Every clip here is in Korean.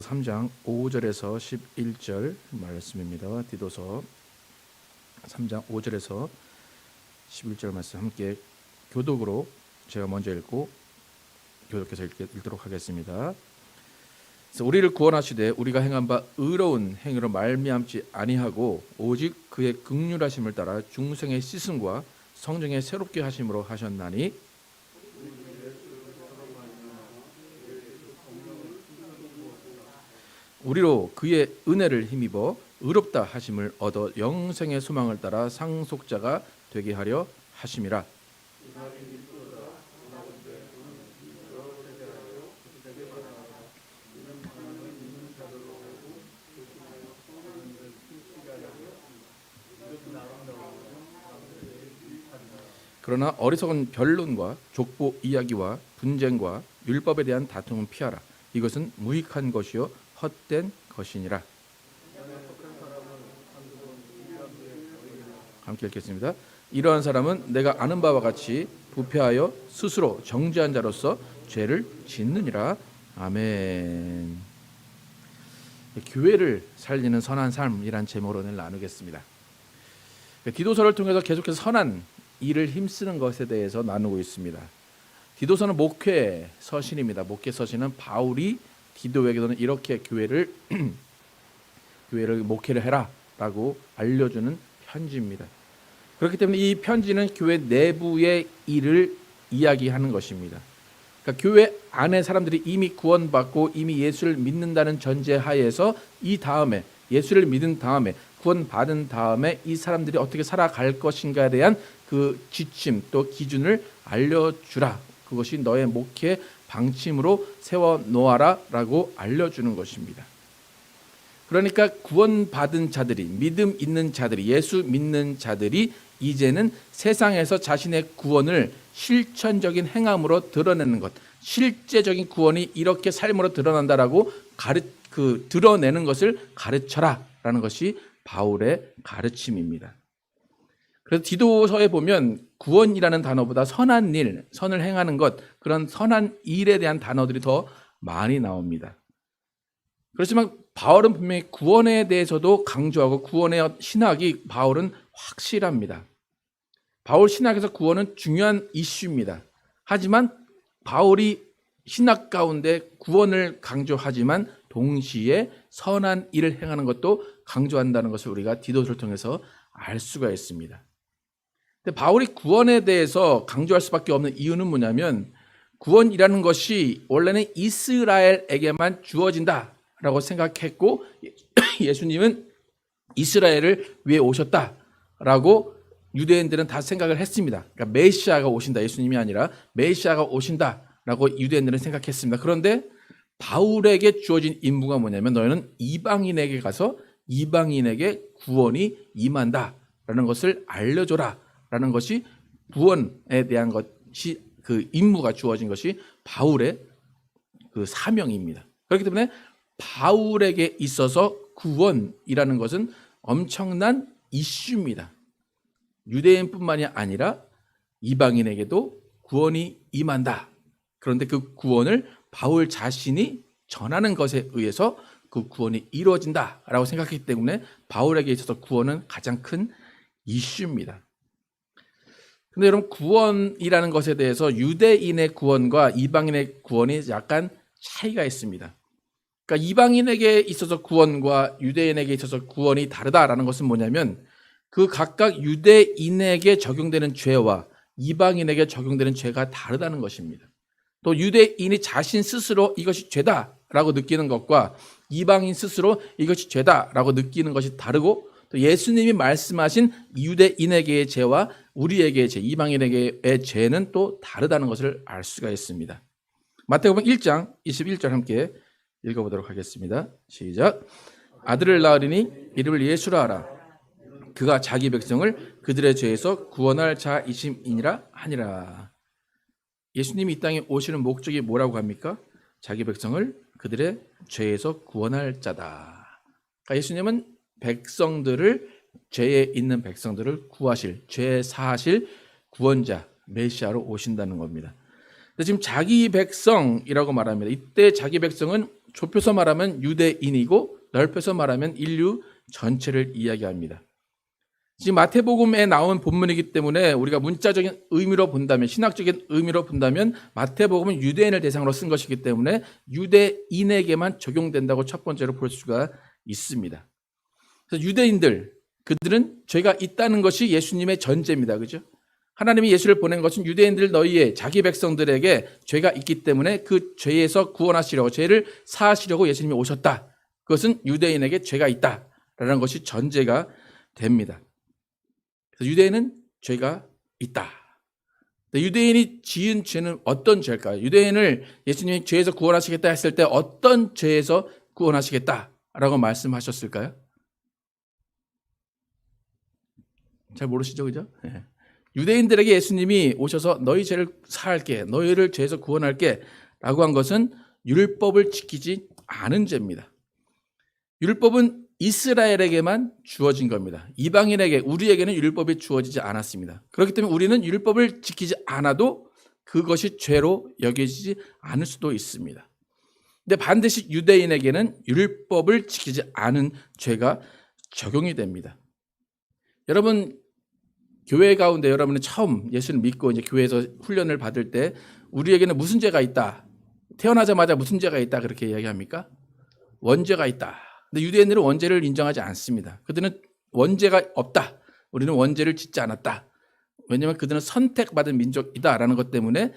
3장 5절에서 11절 말씀입니다. 디도서 3장 5절에서 11절 말씀 함께 교독으로 제가 먼저 읽고 교독해서 읽도록 하겠습니다. 그래서 우리를 구원하시되 우리가 행한 바 의로운 행위로 말미암지 아니하고 오직 그의 긍휼하심을 따라 중생의 씻음과 성령의 새롭게 하심으로 하셨나니 우리로 그의 은혜를 힘입어 의롭다 하심을 얻어 영생의 소망을 따라 상속자가 되게 하려 하심이라. 그러나 어리석은 변론과 족보 이야기와 분쟁과 율법에 대한 다툼은 피하라. 이것은 무익한 것이요 헛된 것이니라. 함께 읽겠습니다. 이러한 사람은 내가 아는 바와 같이 부패하여 스스로 정죄한 자로서 죄를 짓느니라. 아멘. 교회를 살리는 선한 삶이란 제목으로 오늘 나누겠습니다. 디도서를 통해서 계속해서 선한 일을 힘쓰는 것에 대해서 나누고 있습니다. 디도서는 목회 서신입니다. 목회 서신은 바울이 디도에게서는 이렇게 교회를 목회를 해라라고 알려주는 편지입니다. 그렇기 때문에 이 편지는 교회 내부의 일을 이야기하는 것입니다. 그러니까 교회 안에 사람들이 이미 구원받고 이미 예수를 믿는다는 전제하에서 이 다음에 예수를 믿은 다음에 구원받은 다음에 이 사람들이 어떻게 살아갈 것인가에 대한 그 지침 또 기준을 알려주라. 그것이 너의 목회 방침으로 세워놓아라 라고 알려주는 것입니다. 그러니까 구원받은 자들이 믿음 있는 자들이 예수 믿는 자들이 이제는 세상에서 자신의 구원을 실천적인 행함으로 드러내는 것, 실제적인 구원이 이렇게 삶으로 드러난다라고 드러내는 것을 가르쳐라 라는 것이 바울의 가르침입니다. 그래서 디도서에 보면 구원이라는 단어보다 선한 일, 선을 행하는 것, 그런 선한 일에 대한 단어들이 더 많이 나옵니다. 그렇지만 바울은 분명히 구원에 대해서도 강조하고 구원의 신학이 바울은 확실합니다. 바울 신학에서 구원은 중요한 이슈입니다. 하지만 바울이 신학 가운데 구원을 강조하지만 동시에 선한 일을 행하는 것도 강조한다는 것을 우리가 디도서를 통해서 알 수가 있습니다. 근데 바울이 구원에 대해서 강조할 수밖에 없는 이유는 뭐냐면 구원이라는 것이 원래는 이스라엘에게만 주어진다라고 생각했고 예수님은 이스라엘을 위해 오셨다라고 유대인들은 다 생각을 했습니다. 그러니까 메시아가 오신다, 예수님이 아니라 메시아가 오신다라고 유대인들은 생각했습니다. 그런데 바울에게 주어진 임무가 뭐냐면 너희는 이방인에게 가서 이방인에게 구원이 임한다라는 것을 알려줘라 라는 것이 구원에 대한 것이 그 임무가 주어진 것이 바울의 그 사명입니다. 그렇기 때문에 바울에게 있어서 구원이라는 것은 엄청난 이슈입니다. 유대인뿐만이 아니라 이방인에게도 구원이 임한다. 그런데 그 구원을 바울 자신이 전하는 것에 의해서 그 구원이 이루어진다라고 생각했기 때문에 바울에게 있어서 구원은 가장 큰 이슈입니다. 근데 여러분 구원이라는 것에 대해서 유대인의 구원과 이방인의 구원이 약간 차이가 있습니다. 그러니까 이방인에게 있어서 구원과 유대인에게 있어서 구원이 다르다라는 것은 뭐냐면 그 각각 유대인에게 적용되는 죄와 이방인에게 적용되는 죄가 다르다는 것입니다. 또 유대인이 자신 스스로 이것이 죄다라고 느끼는 것과 이방인 스스로 이것이 죄다라고 느끼는 것이 다르고 또 예수님이 말씀하신 유대인에게의 죄와 우리에게의 죄, 이방인에게의 죄는 또 다르다는 것을 알 수가 있습니다. 마태복음 1장 21절 함께 읽어보도록 하겠습니다. 시작. 아들을 낳으리니 이름을 예수라 하라. 그가 자기 백성을 그들의 죄에서 구원할 자이심이니라 하니라. 예수님이 이 땅에 오시는 목적이 뭐라고 합니까? 자기 백성을 그들의 죄에서 구원할 자다. 그러니까 예수님은 백성들을 죄에 있는 백성들을 구하실 죄 사하실 구원자 메시아로 오신다는 겁니다. 근데 지금 자기 백성이라고 말합니다. 이때 자기 백성은 좁혀서 말하면 유대인이고 넓혀서 말하면 인류 전체를 이야기합니다. 지금 마태복음에 나온 본문이기 때문에 우리가 문자적인 의미로 본다면, 신학적인 의미로 본다면 마태복음은 유대인을 대상으로 쓴 것이기 때문에 유대인에게만 적용된다고 첫 번째로 볼 수가 있습니다. 그래서 유대인들, 그들은 죄가 있다는 것이 예수님의 전제입니다. 그죠? 하나님이 예수를 보낸 것은 유대인들 너희의 자기 백성들에게 죄가 있기 때문에 그 죄에서 구원하시려고, 죄를 사하시려고 예수님이 오셨다. 그것은 유대인에게 죄가 있다라는 것이 전제가 됩니다. 그래서 유대인은 죄가 있다. 유대인이 지은 죄는 어떤 죄일까요? 유대인을 예수님이 죄에서 구원하시겠다 했을 때 어떤 죄에서 구원하시겠다라고 말씀하셨을까요? 잘 모르시죠, 그죠? 네. 유대인들에게 예수님이 오셔서 너희 죄를 사할게, 너희를 죄에서 구원할게 라고 한 것은 율법을 지키지 않은 죄입니다. 율법은 이스라엘에게만 주어진 겁니다. 이방인에게, 우리에게는 율법이 주어지지 않았습니다. 그렇기 때문에 우리는 율법을 지키지 않아도 그것이 죄로 여겨지지 않을 수도 있습니다. 근데 반드시 유대인에게는 율법을 지키지 않은 죄가 적용이 됩니다. 여러분, 교회 가운데 여러분은 처음 예수를 믿고 이제 교회에서 훈련을 받을 때 우리에게는 무슨 죄가 있다? 태어나자마자 무슨 죄가 있다? 그렇게 이야기합니까? 원죄가 있다. 근데 유대인들은 원죄를 인정하지 않습니다. 그들은 원죄가 없다. 우리는 원죄를 짓지 않았다. 왜냐하면 그들은 선택받은 민족이다라는 것 때문에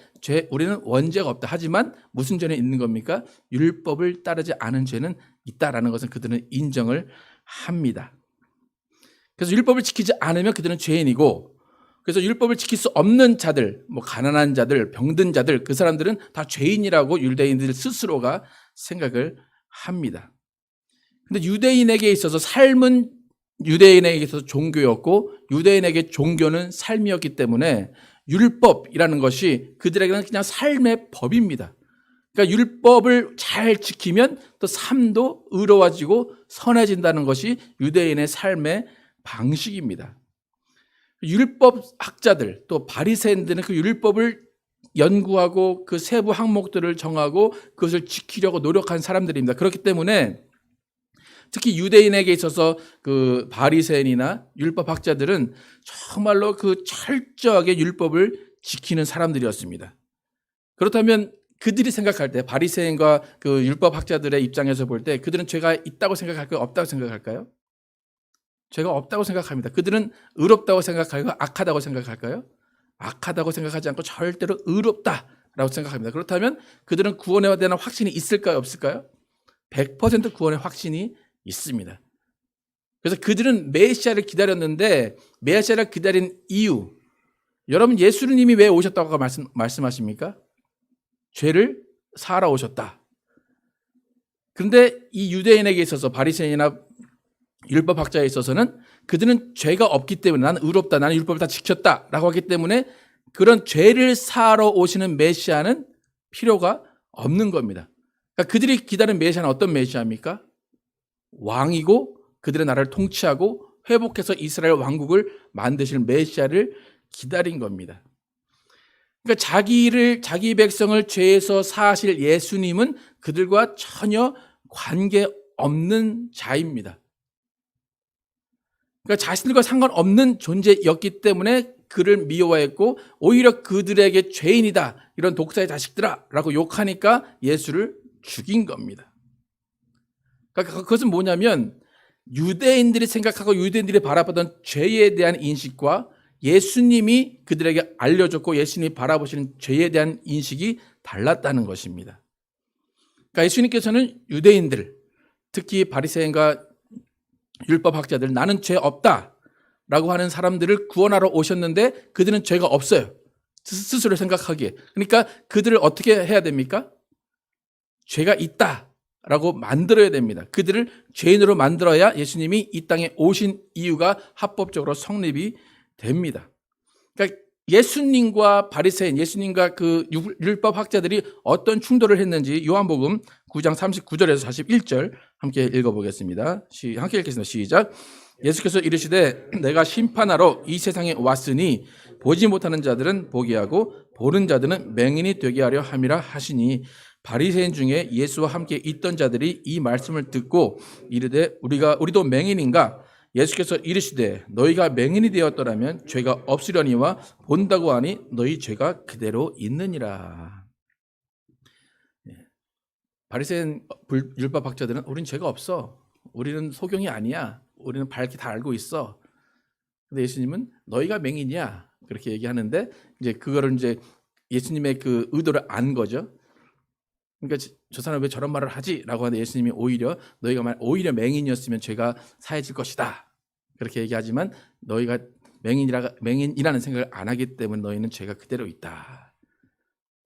우리는 원죄가 없다. 하지만 무슨 죄는 있는 겁니까? 율법을 따르지 않은 죄는 있다라는 것은 그들은 인정을 합니다. 그래서 율법을 지키지 않으면 그들은 죄인이고, 그래서 율법을 지킬 수 없는 자들, 뭐 가난한 자들, 병든 자들, 그 사람들은 다 죄인이라고 유대인들 스스로가 생각을 합니다. 근데 유대인에게 있어서 삶은 유대인에게 있어서 종교였고 유대인에게 종교는 삶이었기 때문에 율법이라는 것이 그들에게는 그냥 삶의 법입니다. 그러니까 율법을 잘 지키면 또 삶도 의로워지고 선해진다는 것이 유대인의 삶의 방식입니다. 율법 학자들 또 바리새인들은 그 율법을 연구하고 그 세부 항목들을 정하고 그것을 지키려고 노력한 사람들입니다. 그렇기 때문에 특히 유대인에게 있어서 그 바리새인이나 율법 학자들은 정말로 그 철저하게 율법을 지키는 사람들이었습니다. 그렇다면 그들이 생각할 때, 바리새인과 그 율법 학자들의 입장에서 볼 때 그들은 죄가 있다고 생각할까요? 없다고 생각할까요? 죄가 없다고 생각합니다. 그들은 의롭다고 생각할까요? 악하다고 생각할까요? 악하다고 생각하지 않고 절대로 의롭다라고 생각합니다. 그렇다면 그들은 구원에 대한 확신이 있을까요? 없을까요? 100% 구원의 확신이 있습니다. 그래서 그들은 메시아를 기다렸는데 메시아를 기다린 이유, 여러분 예수님이 왜 오셨다고 말씀하십니까? 죄를 사하러 오셨다. 그런데 이 유대인에게 있어서 바리새인이나 율법학자에 있어서는 그들은 죄가 없기 때문에 나는 의롭다, 나는 율법을 다 지켰다라고 하기 때문에 그런 죄를 사하러 오시는 메시아는 필요가 없는 겁니다. 그러니까 그들이 기다리는 메시아는 어떤 메시아입니까? 왕이고 그들의 나라를 통치하고 회복해서 이스라엘 왕국을 만드실 메시아를 기다린 겁니다. 그러니까 자기 백성을 죄에서 사하실 예수님은 그들과 전혀 관계없는 자입니다. 그러니까 자신들과 상관없는 존재였기 때문에 그를 미워했고 오히려 그들에게 죄인이다, 이런 독사의 자식들아 라고 욕하니까 예수를 죽인 겁니다. 그러니까 그것은 뭐냐면 유대인들이 생각하고 유대인들이 바라보던 죄에 대한 인식과 예수님이 그들에게 알려줬고 예수님이 바라보시는 죄에 대한 인식이 달랐다는 것입니다. 그러니까 예수님께서는 유대인들, 특히 바리새인과 율법학자들, 나는 죄 없다라고 하는 사람들을 구원하러 오셨는데 그들은 죄가 없어요. 스스로 생각하기에. 그러니까 그들을 어떻게 해야 됩니까? 죄가 있다라고 만들어야 됩니다. 그들을 죄인으로 만들어야 예수님이 이 땅에 오신 이유가 합법적으로 성립이 됩니다. 그러니까 예수님과 바리새인, 예수님과 그 율법 학자들이 어떤 충돌을 했는지 요한복음 9장 39절에서 41절 함께 읽어보겠습니다. 함께 읽겠습니다. 시작. 예수께서 이르시되 내가 심판하러 이 세상에 왔으니 보지 못하는 자들은 보게 하고 보는 자들은 맹인이 되게 하려 함이라 하시니 바리새인 중에 예수와 함께 있던 자들이 이 말씀을 듣고 이르되 우리도 맹인인가? 예수께서 이르시되 너희가 맹인이 되었더라면 죄가 없으려니와 본다고 하니 너희 죄가 그대로 있느니라. 바리새인 율법 학자들은 우린 죄가 없어. 우리는 소경이 아니야. 우리는 밝게 다 알고 있어. 근데 예수님은 너희가 맹인이야. 그렇게 얘기하는데 이제 그거를 이제 예수님의 그 의도를 안 거죠. 그러니까 저 사람 왜 저런 말을 하지라고 하는데 예수님이 오히려 너희가 오히려 맹인이었으면 죄가 사해질 것이다. 그렇게 얘기하지만 너희가 맹인이라는 생각을 안 하기 때문에 너희는 죄가 그대로 있다.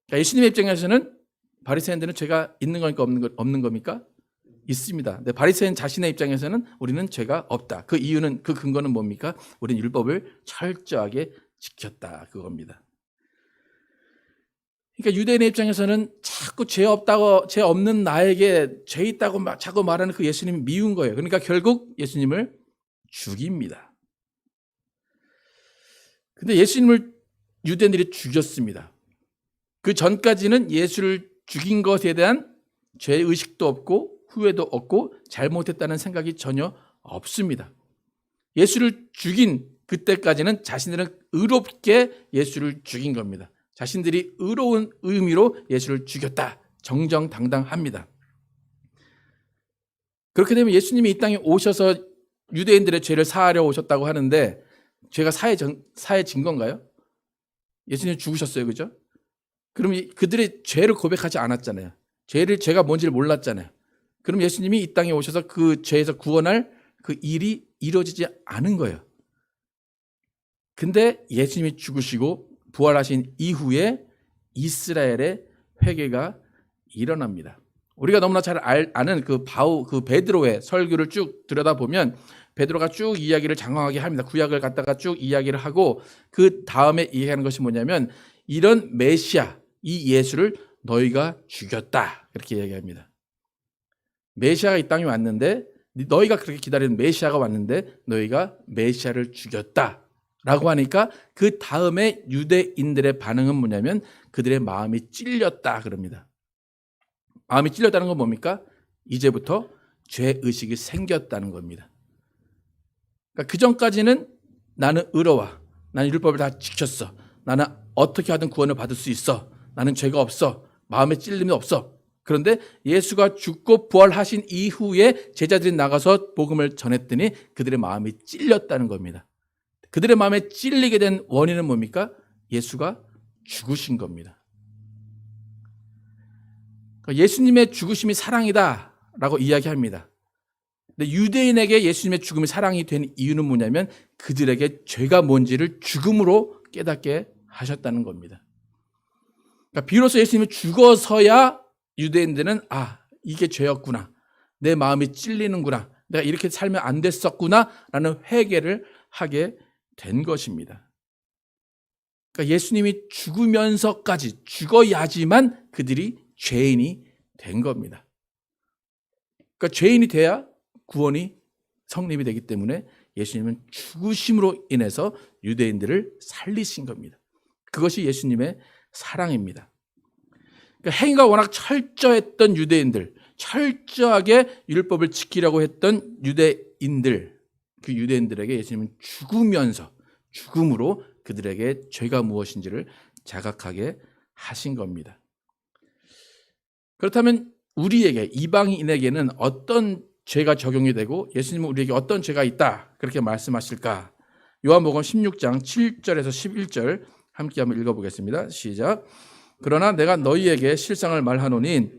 그러니까 예수님의 입장에서는 바리새인들은 죄가 있는 거니까 없는 겁니까? 있습니다. 근데 바리새인 자신의 입장에서는 우리는 죄가 없다. 그 이유는 그 근거는 뭡니까? 우리는 율법을 철저하게 지켰다. 그겁니다. 그러니까 유대인의 입장에서는 자꾸 죄 없는 나에게 죄 있다고 자꾸 말하는 그 예수님이 미운 거예요. 그러니까 결국 예수님을 죽입니다. 근데 예수님을 유대인들이 죽였습니다. 그 전까지는 예수를 죽인 것에 대한 죄의식도 없고 후회도 없고 잘못했다는 생각이 전혀 없습니다. 예수를 죽인 그때까지는 자신들은 의롭게 예수를 죽인 겁니다. 자신들이 의로운 의미로 예수를 죽였다. 정정당당합니다. 그렇게 되면 예수님이 이 땅에 오셔서 유대인들의 죄를 사하려 오셨다고 하는데 죄가 사해진 건가요? 예수님이 죽으셨어요. 그죠? 그럼 그들의 죄를 고백하지 않았잖아요. 죄가 뭔지를 몰랐잖아요. 그럼 예수님이 이 땅에 오셔서 그 죄에서 구원할 그 일이 이루어지지 않은 거예요. 근데 예수님이 죽으시고 부활하신 이후에 이스라엘의 회개가 일어납니다. 우리가 너무나 잘 아는 그 베드로의 설교를 쭉 들여다보면 베드로가 쭉 이야기를 장황하게 합니다. 구약을 갖다가 쭉 이야기를 하고 그 다음에 이야기하는 것이 뭐냐면 이런 메시아, 이 예수를 너희가 죽였다. 그렇게 얘기합니다. 메시아가 이 땅에 왔는데 너희가 그렇게 기다리는 메시아가 왔는데 너희가 메시아를 죽였다. 라고 하니까 그 다음에 유대인들의 반응은 뭐냐면 그들의 마음이 찔렸다 그럽니다. 마음이 찔렸다는 건 뭡니까? 이제부터 죄의식이 생겼다는 겁니다. 그러니까 그 전까지는 나는 의로워. 나는 율법을 다 지켰어. 나는 어떻게 하든 구원을 받을 수 있어. 나는 죄가 없어. 마음에 찔림이 없어. 그런데 예수가 죽고 부활하신 이후에 제자들이 나가서 복음을 전했더니 그들의 마음이 찔렸다는 겁니다. 그들의 마음에 찔리게 된 원인은 뭡니까? 예수가 죽으신 겁니다. 그러니까 예수님의 죽으심이 사랑이다라고 이야기합니다. 근데 유대인에게 예수님의 죽음이 사랑이 된 이유는 뭐냐면 그들에게 죄가 뭔지를 죽음으로 깨닫게 하셨다는 겁니다. 그러니까 비로소 예수님이 죽어서야 유대인들은 이게 죄였구나. 내 마음이 찔리는구나. 내가 이렇게 살면 안 됐었구나 라는 회개를 하게 된 것입니다. 그러니까 예수님이 죽으면서까지 죽어야지만 그들이 죄인이 된 겁니다. 그러니까 죄인이 돼야 구원이 성립이 되기 때문에 예수님은 죽으심으로 인해서 유대인들을 살리신 겁니다. 그것이 예수님의 사랑입니다. 그러니까 행위가 워낙 철저했던 유대인들, 철저하게 율법을 지키려고 했던 유대인들, 그 유대인들에게 예수님은 죽음으로 그들에게 죄가 무엇인지를 자각하게 하신 겁니다. 그렇다면 우리에게, 이방인에게는 어떤 죄가 적용이 되고 예수님은 우리에게 어떤 죄가 있다 그렇게 말씀하실까? 요한복음 16장 7절에서 11절 함께 한번 읽어보겠습니다. 시작. 그러나 내가 너희에게 실상을 말하노니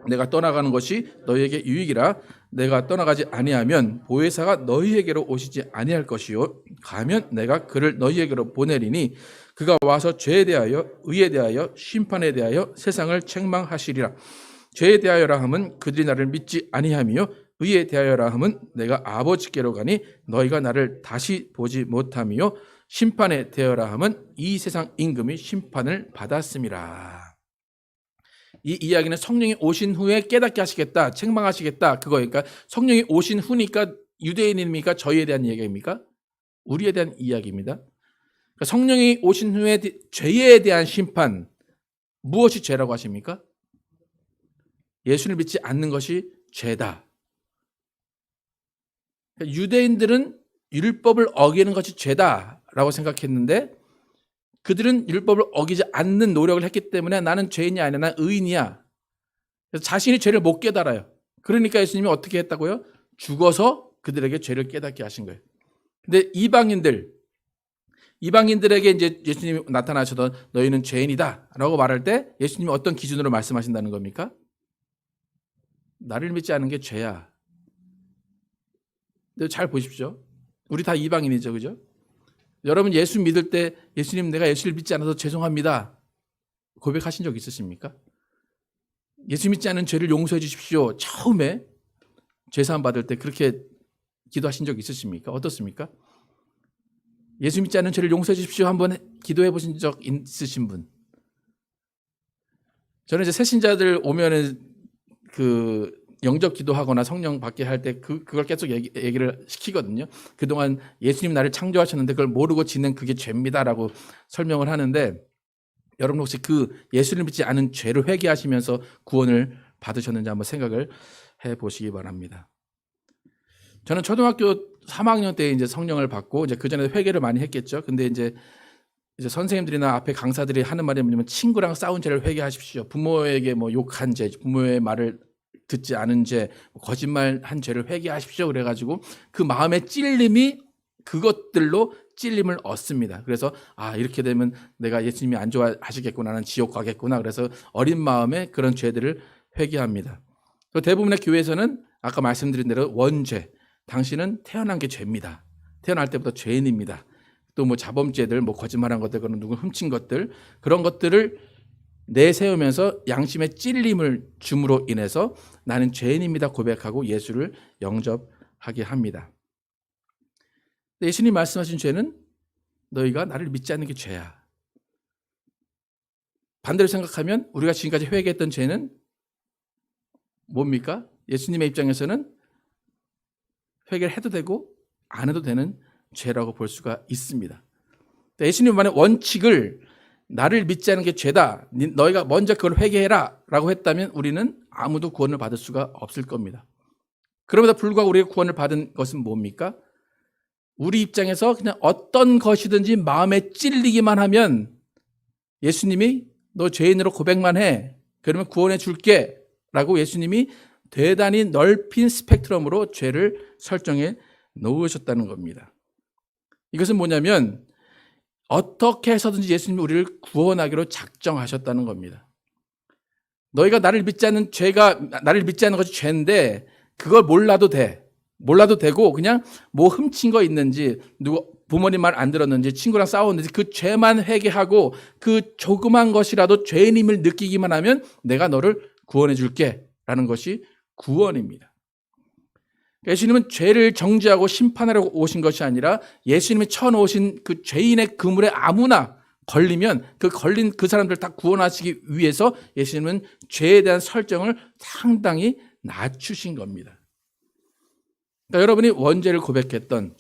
내가 떠나가는 것이 너희에게 유익이라. 내가 떠나가지 아니하면 보혜사가 너희에게로 오시지 아니할 것이요 가면 내가 그를 너희에게로 보내리니 그가 와서 죄에 대하여 의에 대하여 심판에 대하여 세상을 책망하시리라. 죄에 대하여라 함은 그들이 나를 믿지 아니하며 의에 대하여라 함은 내가 아버지께로 가니 너희가 나를 다시 보지 못하며 심판에 대하여라 함은 이 세상 임금이 심판을 받았음이라. 이 이야기는 성령이 오신 후에 깨닫게 하시겠다, 책망하시겠다 그거니까 성령이 오신 후니까 유대인입니까? 저희에 대한 이야기입니까? 우리에 대한 이야기입니다. 그러니까 성령이 오신 후에 죄에 대한 심판, 무엇이 죄라고 하십니까? 예수를 믿지 않는 것이 죄다. 그러니까 유대인들은 율법을 어기는 것이 죄다라고 생각했는데 그들은 율법을 어기지 않는 노력을 했기 때문에 나는 죄인이 아니야, 난 의인이야. 그래서 자신이 죄를 못 깨달아요. 그러니까 예수님이 어떻게 했다고요? 죽어서 그들에게 죄를 깨닫게 하신 거예요. 근데 이방인들에게 이제 예수님이 나타나셔서 너희는 죄인이다라고 말할 때 예수님이 어떤 기준으로 말씀하신다는 겁니까? 나를 믿지 않은 게 죄야. 근데 잘 보십시오. 우리 다 이방인이죠, 그죠? 여러분 예수 믿을 때 예수님 내가 예수를 믿지 않아서 죄송합니다. 고백하신 적 있으십니까? 예수 믿지 않은 죄를 용서해 주십시오. 처음에 죄사함 받을 때 그렇게 기도하신 적 있으십니까? 어떻습니까? 예수 믿지 않은 죄를 용서해 주십시오. 한번 기도해 보신 적 있으신 분? 저는 이제 새신자들 오면은 그 영접 기도하거나 성령 받게 할 때 그걸 계속 얘기를 시키거든요. 그동안 예수님 나를 창조하셨는데 그걸 모르고 지낸 그게 죄입니다라고 설명을 하는데 여러분 혹시 그 예수를 믿지 않은 죄를 회개하시면서 구원을 받으셨는지 한번 생각을 해 보시기 바랍니다. 저는 초등학교 3학년 때 이제 성령을 받고 이제 그 전에 회개를 많이 했겠죠. 근데 이제 선생님들이나 앞에 강사들이 하는 말이 뭐냐면 친구랑 싸운 죄를 회개하십시오. 부모에게 뭐 욕한 죄, 부모의 말을 듣지 않은 죄, 거짓말한 죄를 회개하십시오. 그래가지고 그 마음의 찔림이 그것들로 찔림을 얻습니다. 그래서 이렇게 되면 내가 예수님이 안 좋아하시겠구나, 나는 지옥 가겠구나. 그래서 어린 마음에 그런 죄들을 회개합니다. 또 대부분의 교회에서는 아까 말씀드린 대로 원죄, 당신은 태어난 게 죄입니다. 태어날 때부터 죄인입니다. 또 뭐 자범죄들, 뭐 거짓말한 것들, 그런 누구 훔친 것들, 그런 것들을 내세우면서 양심의 찔림을 줌으로 인해서 나는 죄인입니다 고백하고 예수를 영접하게 합니다. 예수님 말씀하신 죄는 너희가 나를 믿지 않는 게 죄야. 반대로 생각하면 우리가 지금까지 회개했던 죄는 뭡니까? 예수님의 입장에서는 회개를 해도 되고 안 해도 되는 죄라고 볼 수가 있습니다. 예수님만의 원칙을 나를 믿지 않는 게 죄다, 너희가 먼저 그걸 회개해라 라고 했다면 우리는 아무도 구원을 받을 수가 없을 겁니다. 그럼에도 불구하고 우리가 구원을 받은 것은 뭡니까? 우리 입장에서 그냥 어떤 것이든지 마음에 찔리기만 하면 예수님이 너 죄인으로 고백만 해, 그러면 구원해 줄게 라고 예수님이 대단히 넓힌 스펙트럼으로 죄를 설정해 놓으셨다는 겁니다. 이것은 뭐냐면 어떻게 해서든지 예수님이 우리를 구원하기로 작정하셨다는 겁니다. 너희가 나를 믿지 않는 것이 죄인데 그걸 몰라도 되고 그냥 뭐 훔친 거 있는지, 누구 부모님 말 안 들었는지, 친구랑 싸웠는지 그 죄만 회개하고 그 조그만 것이라도 죄인임을 느끼기만 하면 내가 너를 구원해 줄게 라는 것이 구원입니다. 예수님은 죄를 정죄하고 심판하려고 오신 것이 아니라 예수님이 쳐놓으신 그 죄인의 그물에 아무나 걸리면 걸린 그 사람들 다 구원하시기 위해서 예수님은 죄에 대한 설정을 상당히 낮추신 겁니다. 그러니까 여러분이 원죄를 고백했던,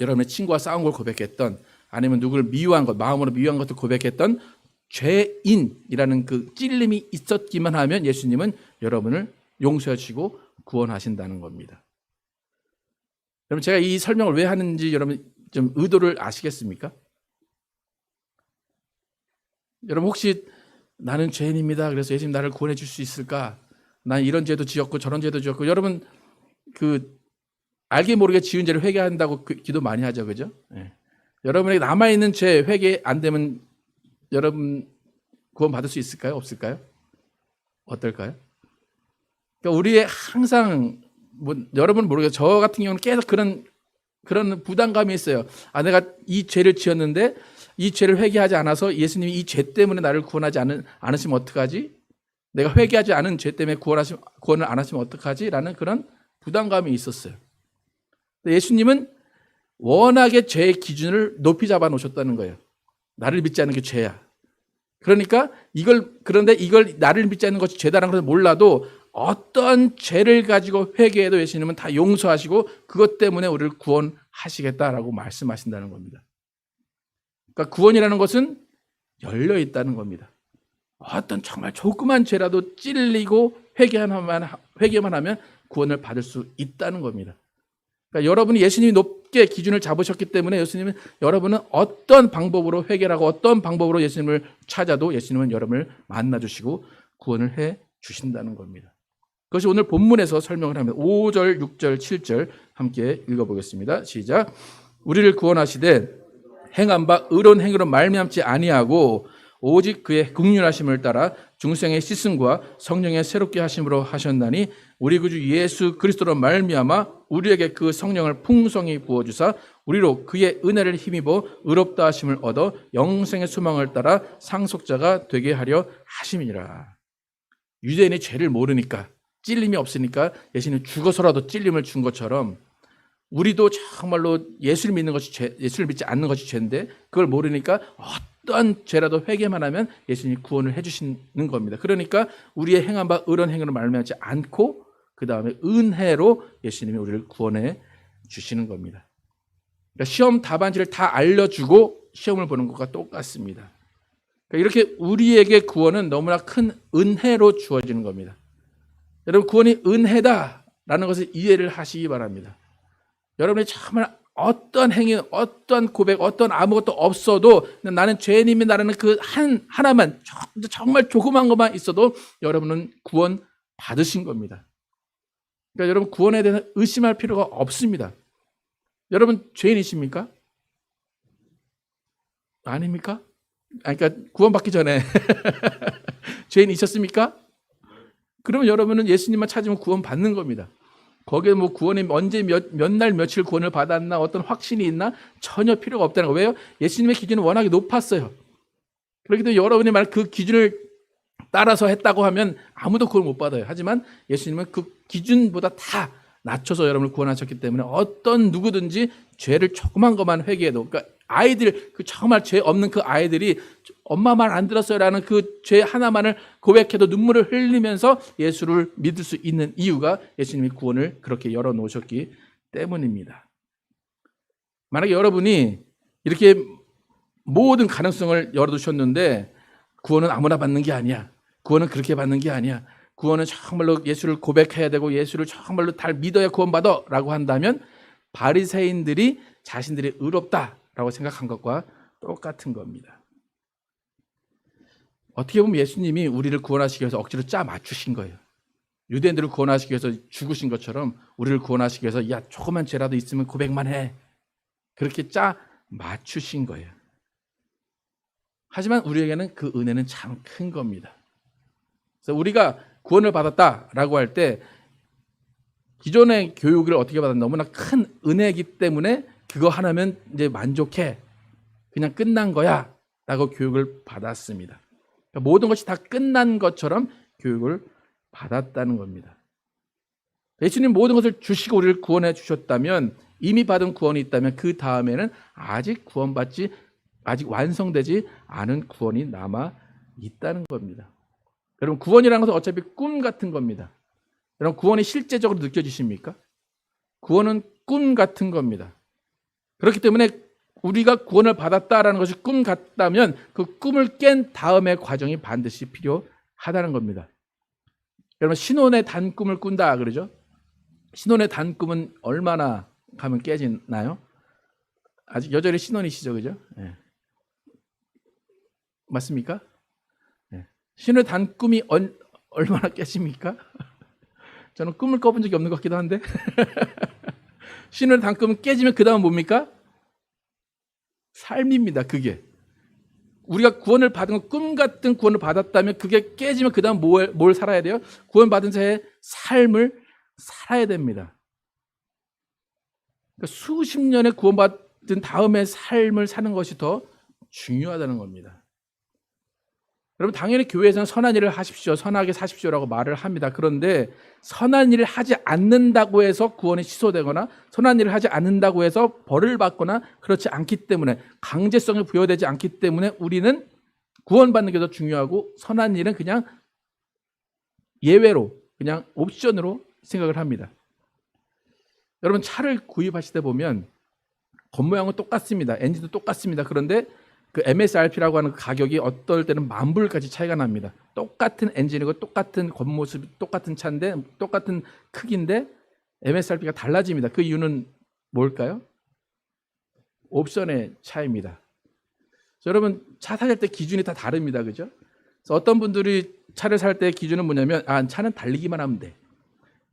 여러분의 친구와 싸운 걸 고백했던, 아니면 누구를 미워한 것, 마음으로 미워한 것을 고백했던 죄인이라는 그 찔림이 있었기만 하면 예수님은 여러분을 용서해 주시고 구원하신다는 겁니다. 여러분 제가 이 설명을 왜 하는지 여러분 좀 의도를 아시겠습니까? 여러분 혹시 나는 죄인입니다. 그래서 예수님 나를 구원해 줄 수 있을까? 난 이런 죄도 지었고 저런 죄도 지었고, 여러분 알게 모르게 지은 죄를 회개한다고 기도 많이 하죠, 그죠? 네. 여러분에게 남아 있는 죄 회개 안 되면 여러분 구원 받을 수 있을까요? 없을까요? 어떨까요? 그러니까 우리의 항상 여러분 모르겠어요. 저 같은 경우는 계속 그런 부담감이 있어요. 내가 이 죄를 지었는데 이 죄를 회개하지 않아서 예수님이 이 죄 때문에 나를 구원하지 않으시면 어떡하지? 내가 회개하지 않은 죄 때문에 구원을 안 하시면 어떡하지? 라는 그런 부담감이 있었어요. 예수님은 워낙에 죄의 기준을 높이 잡아 놓으셨다는 거예요. 나를 믿지 않는 게 죄야. 그런데 이걸 나를 믿지 않는 것이 죄다라는 것을 몰라도 어떤 죄를 가지고 회개해도 예수님은 다 용서하시고 그것 때문에 우리를 구원하시겠다라고 말씀하신다는 겁니다. 그러니까 구원이라는 것은 열려 있다는 겁니다. 어떤 정말 조그만 죄라도 찔리고 회개만 하면 구원을 받을 수 있다는 겁니다. 그러니까 여러분이 예수님이 높게 기준을 잡으셨기 때문에 여러분은 어떤 방법으로 회개하고 어떤 방법으로 예수님을 찾아도 예수님은 여러분을 만나주시고 구원을 해 주신다는 겁니다. 그것이 오늘 본문에서 설명을 합니다. 5절, 6절, 7절 함께 읽어보겠습니다. 시작. 우리를 구원하시되 행한 바 의로운 행위로 말미암지 아니하고 오직 그의 긍휼하심을 따라 중생의 씻음과 성령의 새롭게 하심으로 하셨나니 우리 구주 예수 그리스도로 말미암아 우리에게 그 성령을 풍성히 부어주사 우리로 그의 은혜를 힘입어 의롭다 하심을 얻어 영생의 소망을 따라 상속자가 되게 하려 하심이니라. 유대인이 죄를 모르니까 찔림이 없으니까 예수님이 죽어서라도 찔림을 준 것처럼 우리도 정말로 예수를 믿는 것이 예수를 믿지 않는 것이 죄인데 그걸 모르니까 어떤 죄라도 회개만 하면 예수님이 구원을 해주시는 겁니다. 그러니까 우리의 행한 바 의로운 행위로 말미암지 않고 그 다음에 은혜로 예수님이 우리를 구원해 주시는 겁니다. 그러니까 시험 답안지를 다 알려주고 시험을 보는 것과 똑같습니다. 그러니까 이렇게 우리에게 구원은 너무나 큰 은혜로 주어지는 겁니다. 여러분 구원이 은혜다라는 것을 이해를 하시기 바랍니다. 여러분이 정말 어떤 행위, 어떤 고백, 어떤 아무것도 없어도 나는 죄인입니다라는 그 하나만 정말 조그만 것만 있어도 여러분은 구원 받으신 겁니다. 그러니까 여러분 구원에 대해서 의심할 필요가 없습니다. 여러분 죄인이십니까? 아닙니까? 그러니까 구원받기 전에 죄인이셨습니까? 그러면 여러분은 예수님만 찾으면 구원 받는 겁니다. 거기에 뭐 구원이 언제 몇 날 며칠 구원을 받았나 어떤 확신이 있나 전혀 필요가 없다는 거예요. 왜요? 예수님의 기준은 워낙에 높았어요. 그렇기 때문에 여러분이 만약 그 기준을 따라서 했다고 하면 아무도 구원 못 받아요. 하지만 예수님은 그 기준보다 다 낮춰서 여러분을 구원하셨기 때문에 어떤 누구든지 죄를 조그만 것만 회개해도, 그러니까 아이들, 그 정말 죄 없는 그 아이들이 엄마 말 안 들었어요라는 그 죄 하나만을 고백해도 눈물을 흘리면서 예수를 믿을 수 있는 이유가 예수님이 구원을 그렇게 열어놓으셨기 때문입니다. 만약에 여러분이 이렇게 모든 가능성을 열어두셨는데 구원은 아무나 받는 게 아니야, 구원은 그렇게 받는 게 아니야, 구원은 정말로 예수를 고백해야 되고 예수를 정말로 잘 믿어야 구원받아 라고 한다면 바리새인들이 자신들이 의롭다라고 생각한 것과 똑같은 겁니다. 어떻게 보면 예수님이 우리를 구원하시기 위해서 억지로 짜 맞추신 거예요. 유대인들을 구원하시기 위해서 죽으신 것처럼 우리를 구원하시기 위해서 야 조그만 죄라도 있으면 고백만 해, 그렇게 짜 맞추신 거예요. 하지만 우리에게는 그 은혜는 참 큰 겁니다. 그래서 우리가 구원을 받았다라고 할 때 기존의 교육을 어떻게 받았나, 너무나 큰 은혜이기 때문에 그거 하나면 이제 만족해, 그냥 끝난 거야 라고 교육을 받았습니다. 그러니까 모든 것이 다 끝난 것처럼 교육을 받았다는 겁니다. 예수님 모든 것을 주시고 우리를 구원해 주셨다면, 이미 받은 구원이 있다면 그 다음에는 아직 완성되지 않은 구원이 남아 있다는 겁니다. 여러분 구원이라는 것은 어차피 꿈 같은 겁니다. 여러분 구원이 실제적으로 느껴지십니까? 구원은 꿈 같은 겁니다. 그렇기 때문에 우리가 구원을 받았다라는 것이 꿈 같다면 그 꿈을 깬 다음의 과정이 반드시 필요하다는 겁니다. 여러분 신혼의 단 꿈을 꾼다 그러죠? 신혼의 단 꿈은 얼마나 가면 깨지나요? 아직 여전히 신혼이시죠, 그죠? 네. 맞습니까? 네. 신혼의 단 꿈이 얼마나 깨집니까? 저는 꿈을 꿔본 적이 없는 것 같기도 한데 신혼의 단 꿈은 깨지면 그 다음은 뭡니까? 삶입니다. 그게 우리가 구원을 받은 건 꿈 같은 구원을 받았다면 그게 깨지면 그 다음 뭘 살아야 돼요? 구원받은 자의 삶을 살아야 됩니다. 그러니까 수십 년의 구원받은 다음의 삶을 사는 것이 더 중요하다는 겁니다. 여러분 당연히 교회에서는 선한 일을 하십시오, 선하게 사십시오라고 말을 합니다. 그런데 선한 일을 하지 않는다고 해서 구원이 취소되거나 선한 일을 하지 않는다고 해서 벌을 받거나 그렇지 않기 때문에, 강제성이 부여되지 않기 때문에 우리는 구원받는 게 더 중요하고 선한 일은 그냥 예외로, 그냥 옵션으로 생각을 합니다. 여러분 차를 구입하실 때 보면 겉모양은 똑같습니다. 엔진도 똑같습니다. 그런데 그 MSRP라고 하는 가격이 어떨 때는 $10,000까지 차이가 납니다. 똑같은 엔진이고 똑같은 겉모습이 똑같은 차인데 똑같은 크기인데 MSRP가 달라집니다. 그 이유는 뭘까요? 옵션의 차이입니다. 여러분 차 살 때 기준이 다 다릅니다. 그죠? 그래서 어떤 분들이 차를 살 때 기준은 뭐냐면 차는 달리기만 하면 돼.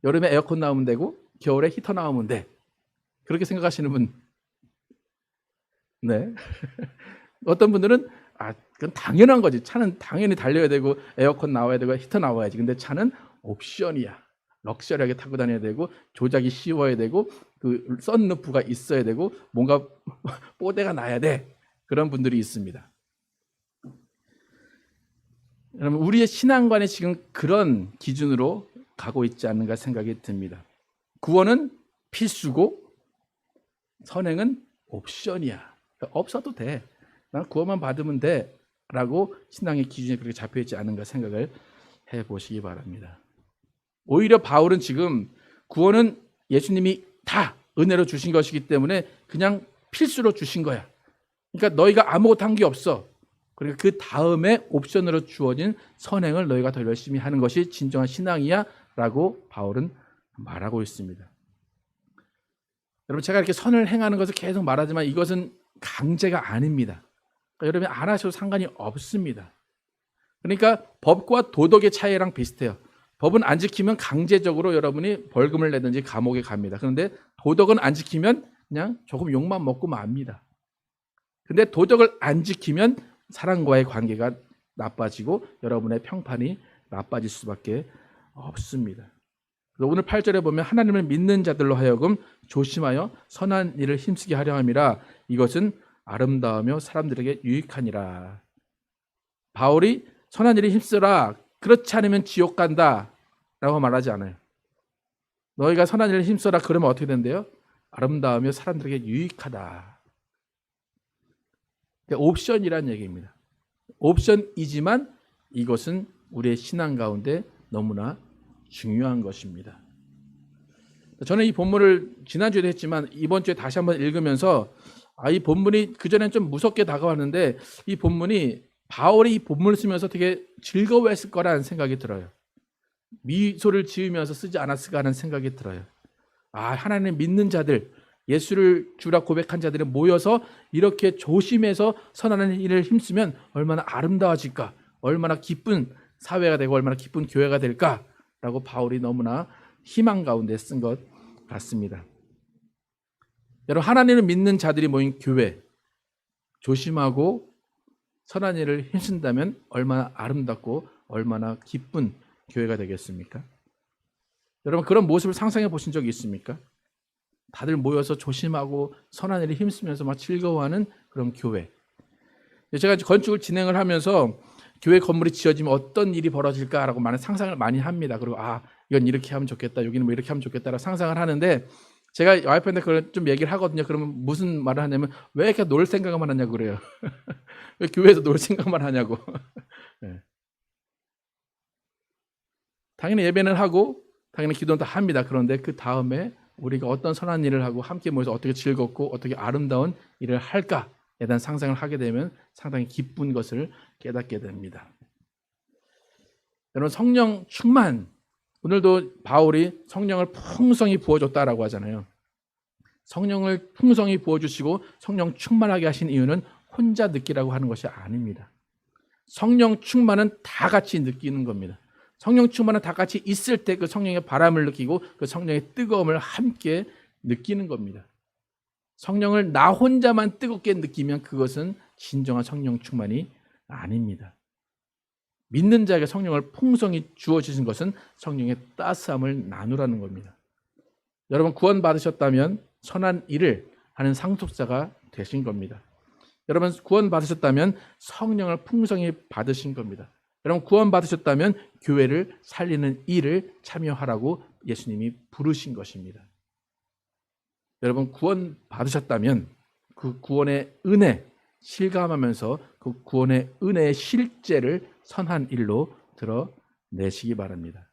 여름에 에어컨 나오면 되고 겨울에 히터 나오면 돼. 그렇게 생각하시는 분. 네. 어떤 분들은 그건 당연한 거지. 차는 당연히 달려야 되고 에어컨 나와야 되고 히터 나와야지. 근데 차는 옵션이야. 럭셔리하게 타고 다녀야 되고 조작이 쉬워야 되고 그 썬루프가 있어야 되고 뭔가 뽀대가 나야 돼. 그런 분들이 있습니다. 여러분 우리의 신앙관이 지금 그런 기준으로 가고 있지 않는가 생각이 듭니다. 구원은 필수고 선행은 옵션이야. 그러니까 없어도 돼. 난 구원만 받으면 돼. 라고 신앙의 기준이 그렇게 잡혀있지 않은가 생각을 해보시기 바랍니다. 오히려 바울은 지금 구원은 예수님이 다 은혜로 주신 것이기 때문에 그냥 필수로 주신 거야. 그러니까 너희가 아무것도 한 게 없어. 그러니까 그 다음에 옵션으로 주어진 선행을 너희가 더 열심히 하는 것이 진정한 신앙이야 라고 바울은 말하고 있습니다. 여러분 제가 이렇게 선을 행하는 것을 계속 말하지만 이것은 강제가 아닙니다. 그러니까 여러분이 안 하셔도 상관이 없습니다. 그러니까 법과 도덕의 차이랑 비슷해요. 법은 안 지키면 강제적으로 여러분이 벌금을 내든지 감옥에 갑니다. 그런데 도덕은 안 지키면 그냥 조금 욕만 먹고 맙니다. 근데 도덕을 안 지키면 사람과의 관계가 나빠지고 여러분의 평판이 나빠질 수밖에 없습니다. 그래서 오늘 8절에 보면 하나님을 믿는 자들로 하여금 조심하여 선한 일을 힘쓰게 하려 함이라 이것은 아름다우며 사람들에게 유익하니라. 바울이 선한 일을 힘쓰라 그렇지 않으면 지옥 간다 라고 말하지 않아요. 너희가 선한 일을 힘써라 그러면 어떻게 된대요? 아름다우며 사람들에게 유익하다. 그러니까 옵션이라는 얘기입니다. 옵션이지만 이것은 우리의 신앙 가운데 너무나 중요한 것입니다. 저는 이 본문을 지난주에도 했지만 이번 주에 다시 한번 읽으면서 이 본문이 그전엔 좀 무섭게 다가왔는데 이 본문이 바울이 이 본문을 쓰면서 되게 즐거워했을 거라는 생각이 들어요. 미소를 지으면서 쓰지 않았을까 하는 생각이 들어요. 하나님 믿는 자들, 예수를 주라 고백한 자들이 모여서 이렇게 조심해서 선하는 일을 힘쓰면 얼마나 아름다워질까, 얼마나 기쁜 사회가 되고 얼마나 기쁜 교회가 될까라고 바울이 너무나 희망 가운데 쓴 것 같습니다. 여러분 하나님을 믿는 자들이 모인 교회, 조심하고 선한 일을 힘쓴다면 얼마나 아름답고 얼마나 기쁜 교회가 되겠습니까? 여러분 그런 모습을 상상해 보신 적이 있습니까? 다들 모여서 조심하고 선한 일을 힘쓰면서 막 즐거워하는 그런 교회. 제가 건축을 진행을 하면서 교회 건물이 지어지면 어떤 일이 벌어질까라고 많은 상상을 많이 합니다. 그리고 이건 이렇게 하면 좋겠다, 여기는 뭐 이렇게 하면 좋겠다라고 상상을 하는데 제가 와이프한테 그걸 좀 얘기를 하거든요. 그러면 무슨 말을 하냐면 왜 이렇게 놀 생각만 하냐고 그래요. 왜 교회에서 놀 생각만 하냐고. 네. 당연히 예배는 하고 당연히 기도는 다 합니다. 그런데 그 다음에 우리가 어떤 선한 일을 하고 함께 모여서 어떻게 즐겁고 어떻게 아름다운 일을 할까에 대한 상상을 하게 되면 상당히 기쁜 것을 깨닫게 됩니다. 여러분 성령 충만, 오늘도 바울이 성령을 풍성히 부어줬다라고 하잖아요. 성령을 풍성히 부어주시고 성령 충만하게 하신 이유는 혼자 느끼라고 하는 것이 아닙니다. 성령 충만은 다 같이 느끼는 겁니다. 성령 충만은 다 같이 있을 때 그 성령의 바람을 느끼고 그 성령의 뜨거움을 함께 느끼는 겁니다. 성령을 나 혼자만 뜨겁게 느끼면 그것은 진정한 성령 충만이 아닙니다. 믿는 자에게 성령을 풍성히 주어주신 것은 성령의 따스함을 나누라는 겁니다. 여러분 구원 받으셨다면 선한 일을 하는 상속자가 되신 겁니다. 여러분 구원 받으셨다면 성령을 풍성히 받으신 겁니다. 여러분 구원 받으셨다면 교회를 살리는 일을 참여하라고 예수님이 부르신 것입니다. 여러분 구원 받으셨다면 그 구원의 은혜 실감하면서 그 구원의 은혜의 실제를 선한 일로 드러내시기 바랍니다.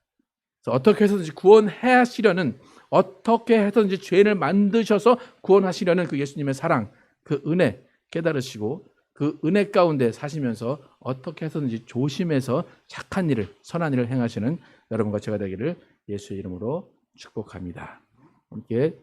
그래서 어떻게 해서든지 구원하시려는, 어떻게 해서든지 죄인을 만드셔서 구원하시려는 그 예수님의 사랑, 그 은혜 깨달으시고 그 은혜 가운데 사시면서 어떻게 해서든지 조심해서 착한 일을, 선한 일을 행하시는 여러분과 제가 되기를 예수의 이름으로 축복합니다. 함께